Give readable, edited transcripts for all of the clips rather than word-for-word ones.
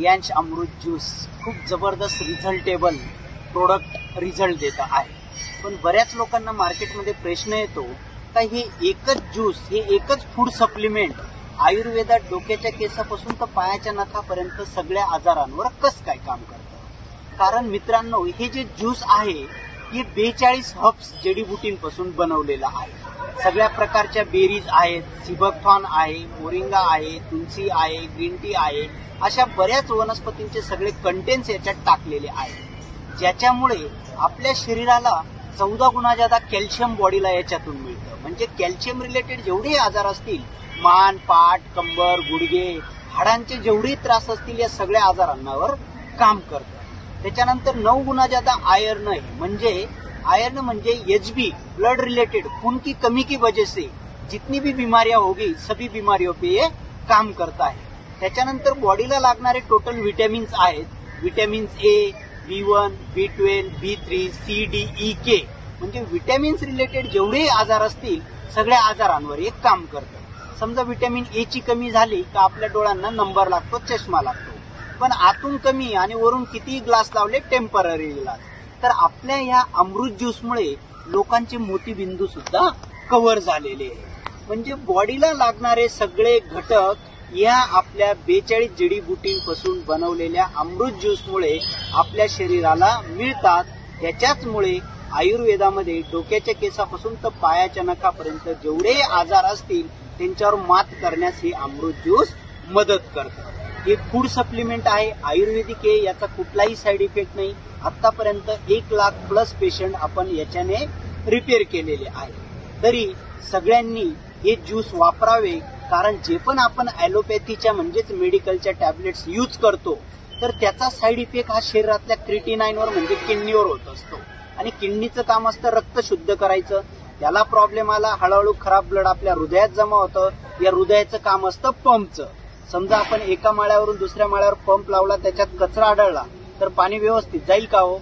रियांश अमृत juice खूप जबरदस्त रिझल्टेबल product result देत आहे. पण बऱ्याच लोकांना मार्केटमध्ये प्रश्न येतो का हे एकच ज्यूस, हे एकच फूड सप्लिमेंट आयुर्वेदात डोक्याच्या केसापासून तर पायाच्या नखापर्यंत सगळ्या आजारांवर कसं काय काम करतं. कारण मित्रांनो, हे जे ज्यूस आहे हे 42 हर्ब्स जडीबुटींपासून बनवलेलं आहे. सगळ्या प्रकारच्या बेरीज आहेत, सिबकथॉर्न आहे, मोरिंगा आहे, तुलसी आहे, ग्रीन टी आहे, अशा बऱ्याच वनस्पतींचे सगळे कंटेंट्स याच्यात टाकलेले आहेत, ज्याच्यामुळे आपल्या शरीराला 14 गुणा जादा कॅल्शियम बॉडीला याच्यातून मिळतं. म्हणजे कॅल्शियम रिलेटेड जेवढे आजार असतील, मान, पाठ, कंबर, गुडघे, हाडांचे जेवढे त्रास असतील, या सगळ्या आजारांवर काम करतं. त्याच्यानंतर 9 गुना ज्यादा आयर्न आहे. आयर्न म्हणजे एचबी, ब्लड रिलेटेड, खून की कमी की वजह से जितनी भी बीमारियां होगी सभी बीमारियों पे ये काम करता है. त्याच्यानंतर बॉडीला लागणारे टोटल विटॅमिन्स आहेत. विटॅमिन्स ए, B1, B12, B3, C, D, E, K म्हणजे विटॅमिन्स रिलेटेड जेवढे आजार असतील सगळ्या आजारांवर एक काम करतं. समजा विटॅमिन ए ची कमी झाली का आपल्या डोळ्यांना नंबर लागतो, चष्मा लागतो. पण आतून कमी आणि वरून किती ग्लास लावले, टेम्पररी ग्लास. तर आपल्या ह्या अमृत ज्यूसमुळे लोकांचे मोतीबिंदू सुद्धा कव्हर झालेले आहे. म्हणजे बॉडीला लागणारे सगळे घटक या आपल्या 42 जडीबुटींपासून बनवलेल्या अमृत ज्यूसमुळे आपल्या शरीराला मिळतात. त्याच्याचमुळे आयुर्वेदामध्ये डोक्याच्या केसापासून तर पायाच्या नखापर्यंत जेवढे आजार असतील त्यांच्यावर मात करण्यास हे अमृत ज्यूस मदत करतं. हे फूड सप्लिमेंट आहे, आयुर्वेदिक आहे, याचा कुठलाही साईड इफेक्ट नाही. आतापर्यंत 1 लाख प्लस पेशंट आपण याच्याने रिपेअर केलेले आहे. तरी सगळ्यांनी हे ज्यूस वापरावे, कारण जे पण आपण ॲलोपॅथीच्या म्हणजेच मेडिकलच्या टॅबलेट्स यूज करतो तर त्याचा साईड इफेक्ट हा शरीरातल्या क्रिटिनाइनवर म्हणजे किडनीवर होत असतो. आणि किडनीचं काम असतं रक्त शुद्ध करायचं. त्याला प्रॉब्लेम आला, हळूहळू खराब ब्लड आपल्या हृदयात जमा होतं. या हृदयाचं काम असतं पंपचं. समजा आपण एका माळ्यावरून दुसऱ्या माळ्यावर पंप लावला, त्याच्यात कचरा आढळला तर पाणी व्यवस्थित जाईल का हो?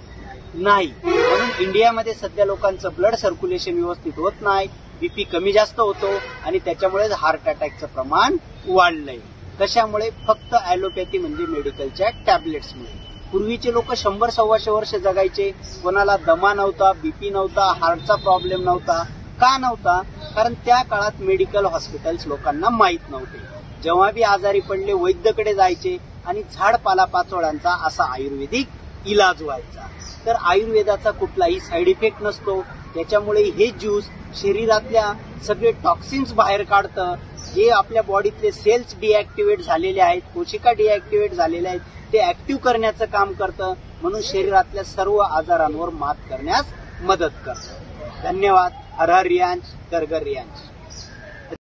नाही. म्हणून इंडियामध्ये सध्या लोकांचं ब्लड सर्क्युलेशन व्यवस्थित होत नाही, बीपी कमी जास्त होतो आणि त्याच्यामुळे हार्ट अटॅकचं प्रमाण वाढलंय. कशामुळे? फक्त ॲलोपॅथी म्हणजे मेडिकलच्या टॅबलेट्समुळे. पूर्वीचे लोक 100-125 वर्ष जगायचे. कोणाला दमा नव्हता, बीपी नव्हता, हार्टचा प्रॉब्लेम नव्हता. का नव्हता? कारण त्या काळात मेडिकल हॉस्पिटल्स लोकांना माहीत नव्हते. जेव्हा बी आजारी पडले वैद्यकडे जायचे आणि झाडपाला पाचोळ्यांचा असा आयुर्वेदिक इलाज व्हायचा. तर आयुर्वेदाचा कुठलाही साईड इफेक्ट नसतो. त्याच्यामुळे हे ज्यूस शरीरातल्या सगळे टॉक्सिन्स बाहेर काढतं. जे आपल्या बॉडीतले सेल्स डिॲक्टिव्हेट झालेले आहेत, कोशिका डिॲक्टिव्हेट झालेल्या आहेत, ते ऍक्टिव्ह करण्याचं काम करतं. म्हणून शरीरातल्या सर्व आजारांवर मात करण्यास मदत करतं. धन्यवाद. हर हर रियांश, घर घर रियांश.